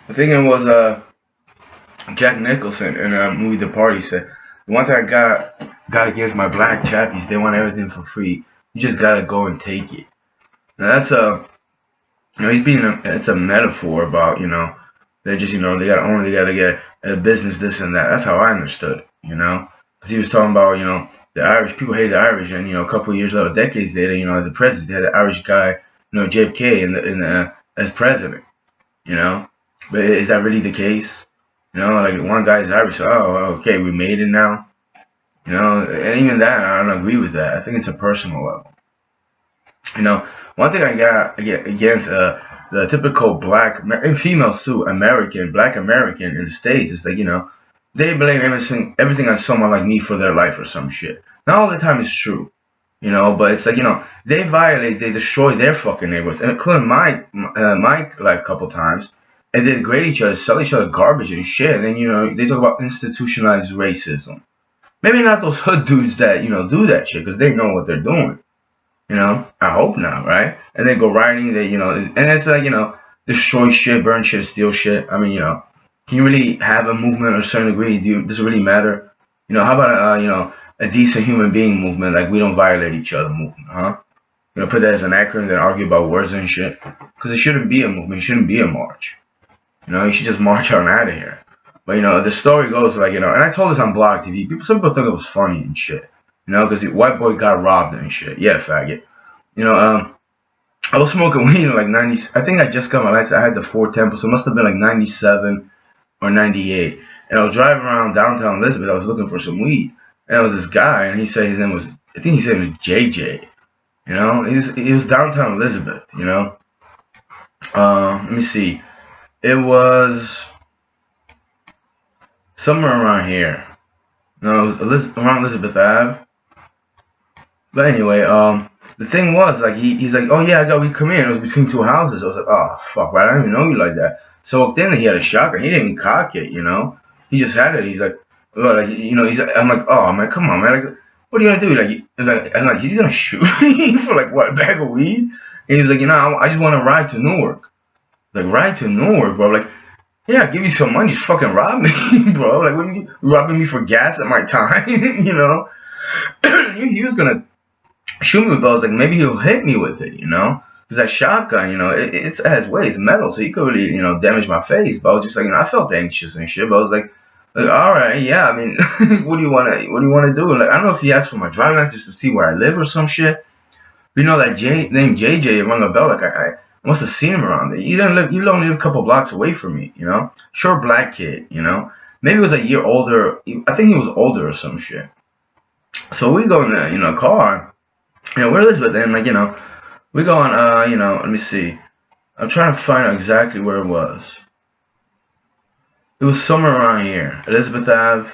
I think it was Jack Nicholson in a movie The Party said the one thing I got against my black chappies, they want everything for free. You just gotta go and take it. Now that's a he's being it's a metaphor about they just they gotta get a business this and that. That's how I understood because he was talking about the Irish people hate the Irish and a couple of years later, decades later, the president they had the Irish guy JFK in as president. You know, but is that really the case? Like one guy's Irish, so, oh, okay, we made it now. And even that, I don't agree with that. I think it's a personal level. One thing I get against the typical black and females too, black American in the States is like, they blame everything on someone like me for their life or some shit. Not all the time it's true, but it's like, they violate, they destroy their fucking neighborhoods, and including my life a couple times, and they degrade each other, sell each other garbage and shit, and then, they talk about institutionalized racism. Maybe not those hood dudes that, do that shit, because they know what they're doing. I hope not, right? And they go rioting, and it's like, destroy shit, burn shit, steal shit. I mean, can you really have a movement of a certain degree? Does it really matter? How about a decent human being movement, like we don't violate each other movement, huh? Put that as an acronym, then argue about words and shit. Because it shouldn't be a movement, it shouldn't be a march. You should just march on out of here. But the story goes like, and I told this on Blog TV. Some people think it was funny and shit. Because the white boy got robbed and shit. Yeah, faggot. I was smoking weed in like 90. I think I just got my license. I had the 410, so it must have been like 97 or 98. And I was driving around downtown Elizabeth. I was looking for some weed, and there was this guy, and he said his name was. I think he said it was JJ. He was downtown Elizabeth. Let me see. It was somewhere around here. No, it was around Elizabeth Ave. But anyway, the thing was, like, he's like, oh yeah, I got weed, come here. It was between two houses. I was like, oh fuck, right? I didn't even know you like that. So then he had a shotgun. He didn't cock it, He just had it. He's like, well, like, I'm like, come on, man. Like, what are you gonna do? I'm like, he's gonna shoot me for like what, a bag of weed? And he was like, I just want to ride to Newark. Like, ride to Newark, bro. Like, yeah, give you some money, just fucking rob me, bro. Like, what are you robbing me for gas at my time? He was gonna shoot me with those, like maybe he'll hit me with it, because that shotgun, it has weight, it's metal, so he could really, damage my face. But I was just like, I felt anxious and shit. But I was like, all right, yeah. I mean, what do you want to do? Like, I don't know if he asked for my driving license just to see where I live or some shit. But that name JJ rung a bell. Like I must have seen him around there. He only live a couple blocks away from me, Short black kid, Maybe he was a year older. I think he was older or some shit. So we go in the car. We're Elizabeth, and like, we go on, let me see. I'm trying to find out exactly where it was. It was somewhere around here. Elizabeth Ave.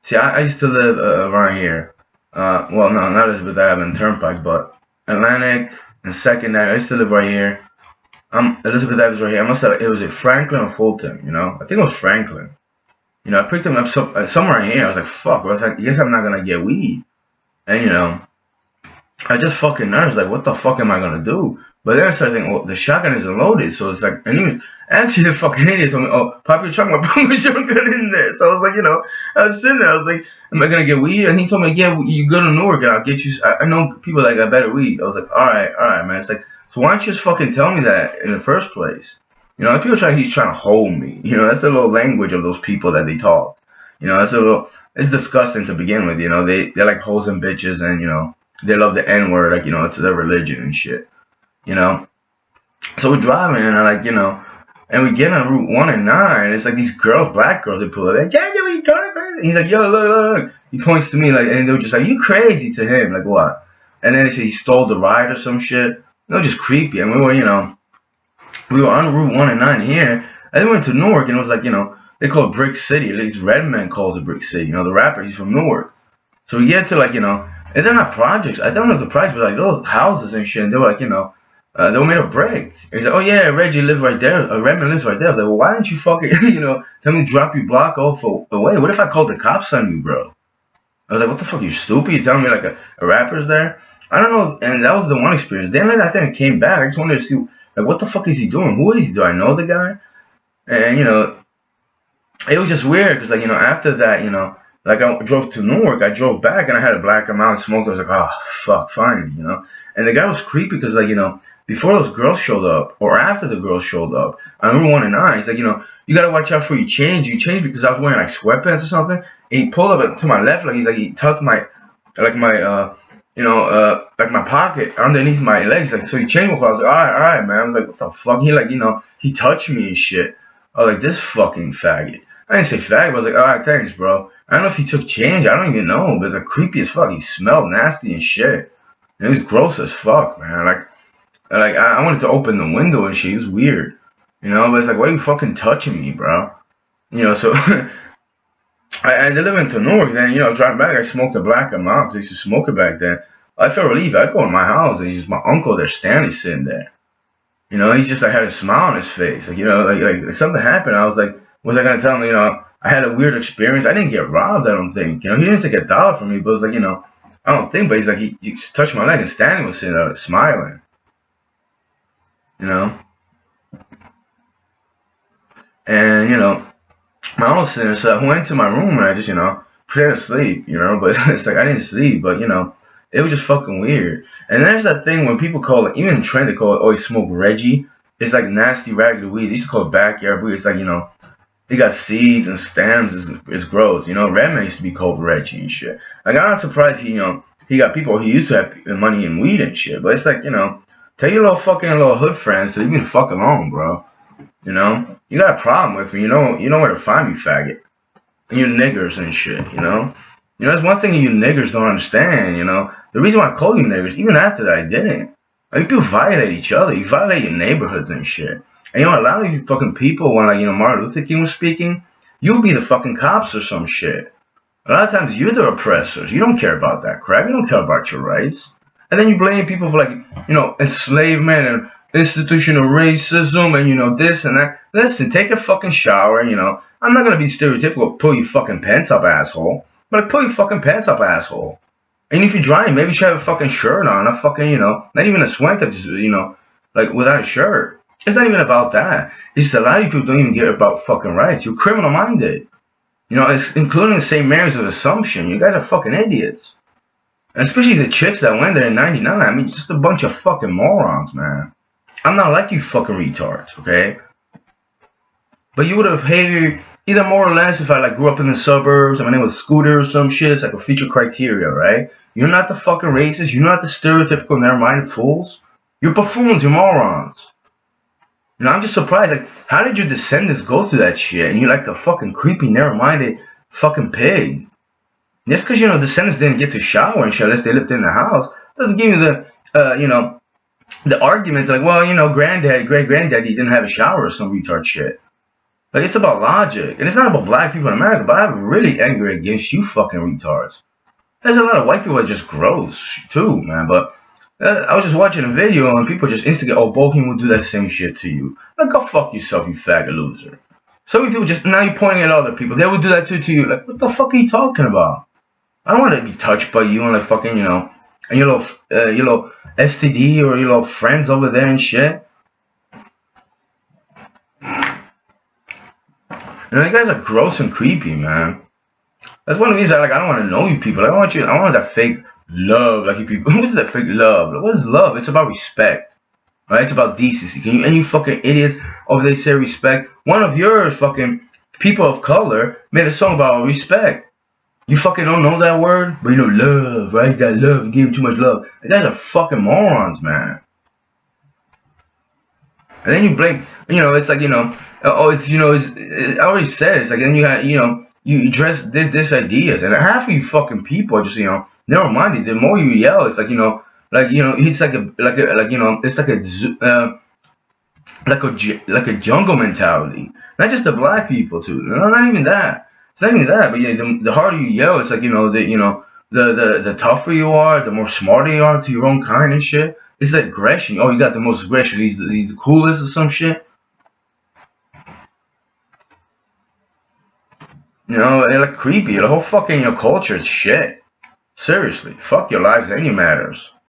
See, I used to live around here. Well, no, not Elizabeth Ave and Turnpike, but Atlantic and Second Ave. I used to live right here. Elizabeth Ave is right here. It was at Franklin or Fulton, I think it was Franklin. I picked him up somewhere in here. I was like, fuck, I guess I'm not gonna get weed. And, I just fucking nervous, like, what the fuck am I gonna do? But then I started thinking, well, the shotgun isn't loaded, so it's like, and even, actually the fucking idiot told me, oh, pop your trunk, I put my shotgun in there. So I was like, I was sitting there, I was like, am I gonna get weed? And he told me, yeah, you go to Newark and I'll get you, I know people that got better weed. I was like, alright, man. It's like, so why don't you just fucking tell me that in the first place? He's trying to hold me. That's the little language of those people that they talk. It's disgusting to begin with, they're like hoes and bitches and, they love the N-word, like, it's their religion and shit, So we're driving, and I like, and we get on Route 1 and 9, it's like these girls, black girls, they pull up, like, Jack, what are you doing, crazy? He's like, yo, look. He points to me, like, and they were just like, you crazy to him, like, what? And then they say he stole the ride or some shit. They were just creepy, and we were on Route 1 and 9 here, and then we went to Newark, and it was like, they call it Brick City, at least Redman calls it Brick City, the rapper, he's from Newark. So we get to, like, and they're not projects. I don't know if the projects were like little houses and shit. And they were like, they were made of brick. And he's like, oh yeah, Reggie lives right there. Redman lives right there. I was like, well, why didn't you fucking, tell me to drop your block off away? What if I called the cops on you, bro? I was like, what the fuck, you stupid? You telling me like a rapper's there? I don't know. And that was the one experience. Then later, I think I came back. I just wanted to see, like, what the fuck is he doing? Who is he? Do I know the guy? And it was just weird because like after that like I drove to Newark, I drove back and I had a black amount of smoke. I was like, oh fuck, finally. And the guy was creepy because like before those girls showed up or after the girls showed up, I remember one and nine. He's like, you gotta watch out for you change. You change because I was wearing like sweatpants or something. And he pulled up to my left, like he tucked my like my like my pocket underneath my legs, like so he changed before. I was like, all right, man. I was like, what the fuck? He like he touched me and shit. I was like, this fucking faggot. I didn't say faggot, but I was like, all right, thanks, bro. I don't know if he took change. I don't even know, but it's like creepy as fuck. He smelled nasty and shit. And it was gross as fuck, man. Like I wanted to open the window and shit. He was weird, But it's like, why are you fucking touching me, bro? So I delivered into Newark. Then driving back, I smoked a black amount because I used to smoke it back then. I felt relieved. I go in my house and it's just my uncle there, Stanley, sitting there. He's just like had a smile on his face. Like like something happened. I was like, was I gonna tell him? I had a weird experience. I didn't get robbed. I don't think. He didn't take $1 from me, but it was like I don't think. But he's like he just touched my leg and Stanley was sitting there like, smiling. And my own sinner. So I went to my room and I just pretended to sleep. But it's like I didn't sleep. But it was just fucking weird. And there's that thing when people call it, even in trend, they call it, oh, he smoked Reggie. It's like nasty, raggedy weed. They used to call it backyard weed. It's like, they got seeds and stems. It's gross. Redman used to be called Reggie and shit. Like, I'm not surprised he got people, he used to have money in weed and shit. But it's like, tell your little hood friends to leave me the fuck alone, bro. You got a problem with me. You know where to find me, faggot. And you niggers and shit, that's one thing you niggers don't understand, The reason why I call you niggers, even after that I didn't. Like, people violate each other. You violate your neighborhoods and shit. And a lot of you fucking people, when like, Martin Luther King was speaking, you'll be the fucking cops or some shit. A lot of times you're the oppressors. You don't care about that crap. You don't care about your rights. And then you blame people for like, enslavement and institutional racism and this and that. Listen, take a fucking shower. I'm not gonna be stereotypical. Pull your fucking pants up, asshole. But like, pull your fucking pants up, asshole. And if you're drying, maybe you should have a fucking shirt on. A fucking, not even a sweater, just like without a shirt. It's not even about that. It's just a lot of people don't even care about fucking rights. You're criminal minded. It's including the St. Mary's of Assumption. You guys are fucking idiots. And especially the chicks that went there in '99. I mean, just a bunch of fucking morons, man. I'm not like you fucking retards, okay? But you would have hated either more or less if I like grew up in the suburbs. My name was Scooter or some shit. It's like a feature criteria, right? You're not the fucking racist. You're not the stereotypical narrow-minded fools. You're buffoons. You're morons. I'm just surprised. Like, how did your descendants go through that shit? And you're like a fucking creepy, narrow-minded fucking pig. Just because descendants didn't get to shower and shit unless they lived in the house doesn't give you the the argument like, well, great granddaddy didn't have a shower or some retard shit. Like, it's about logic. And it's not about black people in America, but I'm really angry against you fucking retards. There's a lot of white people that are just gross, too, man. But I was just watching a video and people just instigate, oh, Bohemian would do that same shit to you. Like, go fuck yourself, you faggot loser. So many people just, now you're pointing at other people. They would do that to you. Like, what the fuck are you talking about? I don't want to be touched by you and like fucking, and your little STD or your little friends over there and shit. You guys are gross and creepy, man. That's one of the reasons I don't want to know you people. I want that fake love, like you people. What is that fake love? What is love? It's about respect, right? It's about decency. And you fucking idiots over there say respect. One of your fucking people of color made a song about respect. You fucking don't know that word, but love, right? You got love. You give him too much love. You guys are fucking morons, man. And then you blame, it's like, oh, it's, I already said, it's like, then you got, you address this ideas, and half of you fucking people are just, narrow-minded. The more you yell, it's like, it's like a jungle mentality. Not just the black people too. No, not even that. It's not even that. But the harder you yell, it's like the tougher you are, the more smarter you are to your own kind and shit. It's that aggression. Oh, you got the most aggression. He's the coolest or some shit. They're like creepy. The whole fucking culture is shit. Seriously, fuck your lives and your matters.